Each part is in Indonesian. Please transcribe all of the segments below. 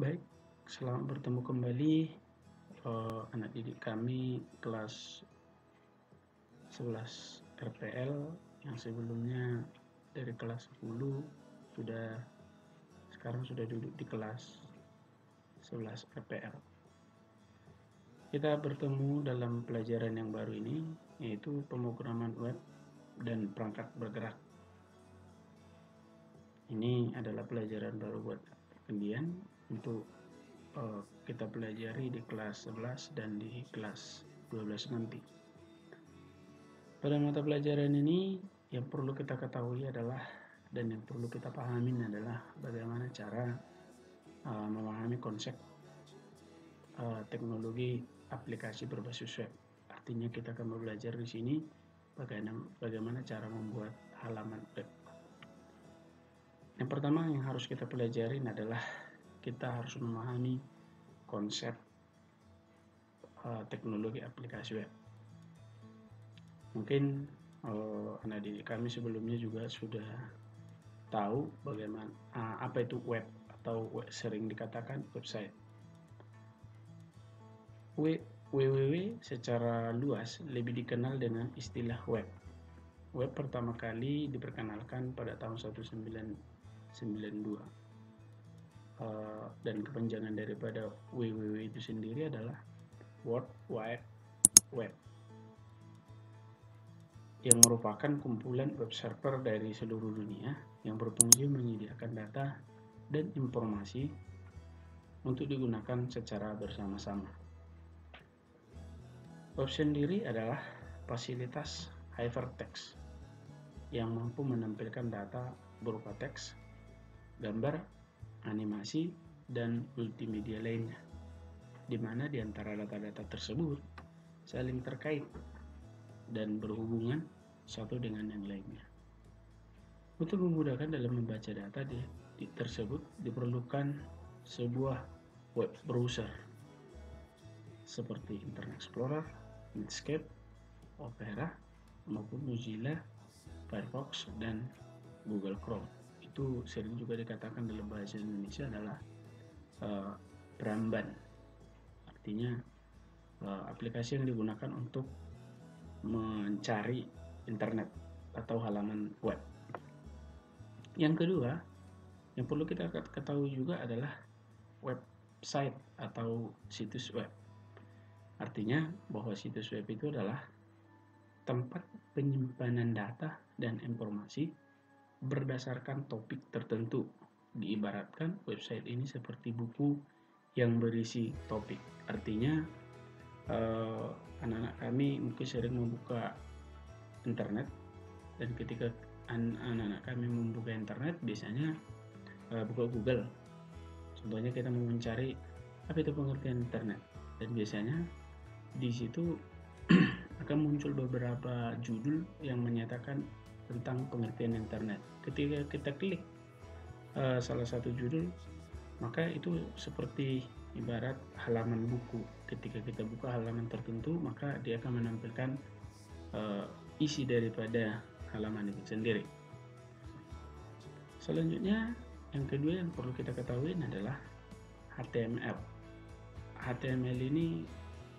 Baik, selamat bertemu kembali anak didik kami kelas 11 RPL yang sebelumnya dari kelas 10 sekarang sudah duduk di kelas 11 RPL. Kita bertemu dalam pelajaran yang baru ini, yaitu pemrograman web dan perangkat bergerak. Ini adalah pelajaran baru buat kalian untuk kita pelajari di kelas 11 dan di kelas 12 nanti. Pada mata pelajaran ini yang perlu kita ketahui adalah dan yang perlu kita pahamin adalah bagaimana cara memahami konsep teknologi aplikasi berbasis web. Artinya kita akan belajar di sini bagaimana cara membuat halaman web. Yang pertama yang harus kita pelajarin adalah kita harus memahami konsep teknologi aplikasi web. Mungkin anak didik kami sebelumnya juga sudah tahu bagaimana apa itu web atau sering dikatakan website. www secara luas lebih dikenal dengan istilah web. Web pertama kali diperkenalkan pada tahun 1992. Dan kepanjangan daripada www itu sendiri adalah World Wide Web, yang merupakan kumpulan web server dari seluruh dunia yang berfungsi menyediakan data dan informasi untuk digunakan secara bersama-sama. Web sendiri adalah fasilitas hypertext yang mampu menampilkan data berupa teks, gambar, animasi, dan multimedia lainnya, di mana di antara data-data tersebut saling terkait dan berhubungan satu dengan yang lainnya. Untuk memudahkan dalam membaca data tersebut diperlukan sebuah web browser seperti Internet Explorer, Netscape, Opera, maupun Mozilla, Firefox, dan Google Chrome. Itu sering juga dikatakan dalam bahasa Indonesia adalah peramban. Artinya aplikasi yang digunakan untuk mencari internet atau halaman web. Yang kedua, yang perlu kita ketahui juga adalah website atau situs web. Artinya bahwa situs web itu adalah tempat penyimpanan data dan informasi berdasarkan topik tertentu. Diibaratkan website ini seperti buku yang berisi topik. Artinya anak-anak kami mungkin sering membuka internet, dan ketika anak-anak kami membuka internet biasanya buka Google. Contohnya kita mau mencari apa itu pengertian internet, dan biasanya di situ akan muncul beberapa judul yang menyatakan tentang pengertian internet. Ketika kita klik salah satu judul, maka itu seperti ibarat halaman buku. Ketika kita buka halaman tertentu, maka dia akan menampilkan isi daripada halaman itu sendiri. Selanjutnya, yang kedua yang perlu kita ketahui adalah HTML. HTML ini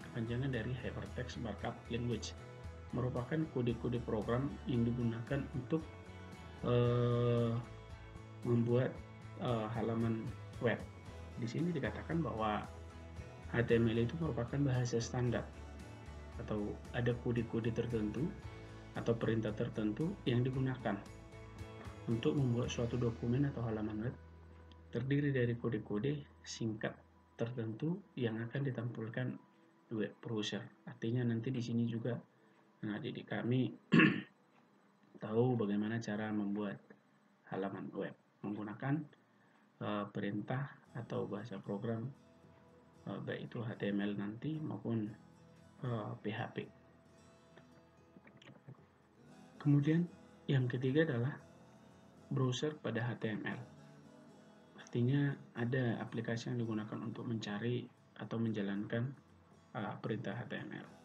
kepanjangan dari Hypertext Markup Language, merupakan kode-kode program yang digunakan untuk membuat halaman web. Di sini dikatakan bahwa HTML itu merupakan bahasa standar atau ada kode-kode tertentu atau perintah tertentu yang digunakan untuk membuat suatu dokumen atau halaman web, terdiri dari kode-kode singkat tertentu yang akan ditampilkan di web browser. Artinya nanti di sini juga anak didik kami tahu bagaimana cara membuat halaman web menggunakan perintah atau bahasa program, baik itu HTML nanti maupun PHP. Kemudian yang ketiga adalah browser pada HTML. Artinya ada aplikasi yang digunakan untuk mencari atau menjalankan perintah HTML.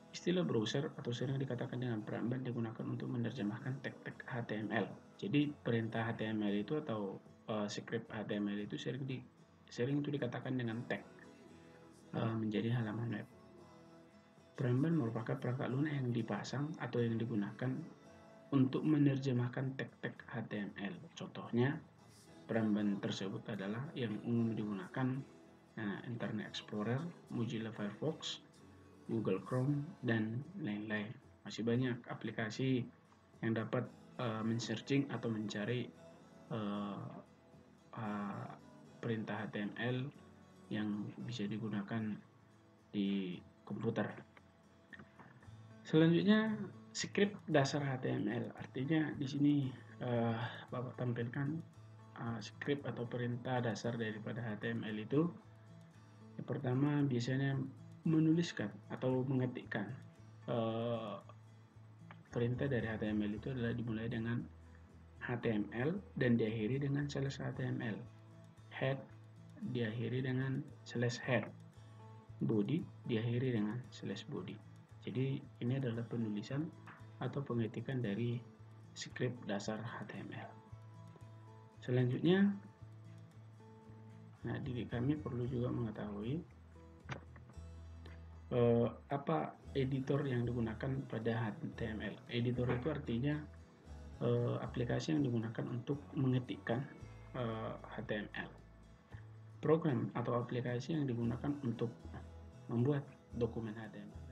Istilah browser atau sering dikatakan dengan peramban digunakan untuk menerjemahkan teks HTML. Jadi perintah HTML itu atau script HTML itu sering sering itu dikatakan dengan tag menjadi halaman web. Peramban merupakan perangkat lunak yang dipasang atau yang digunakan untuk menerjemahkan tag-tag HTML. Contohnya, peramban tersebut adalah yang umum digunakan Internet Explorer, Mozilla Firefox, Google Chrome, dan lain-lain. Masih banyak aplikasi yang dapat men-searching atau mencari perintah HTML yang bisa digunakan di komputer. Selanjutnya, script dasar HTML. Artinya di sini Bapak tampilkan script atau perintah dasar daripada HTML itu. Yang pertama biasanya menuliskan atau mengetikkan. Perintah dari HTML itu adalah dimulai dengan HTML dan diakhiri dengan slash HTML. Head diakhiri dengan slash head. Body diakhiri dengan slash body. Jadi ini adalah penulisan atau pengetikan dari script dasar HTML. Selanjutnya, didik kami perlu juga mengetahui apa editor yang digunakan pada HTML. Editor itu artinya aplikasi yang digunakan untuk mengetikkan HTML. Program atau aplikasi yang digunakan untuk membuat dokumen HTML.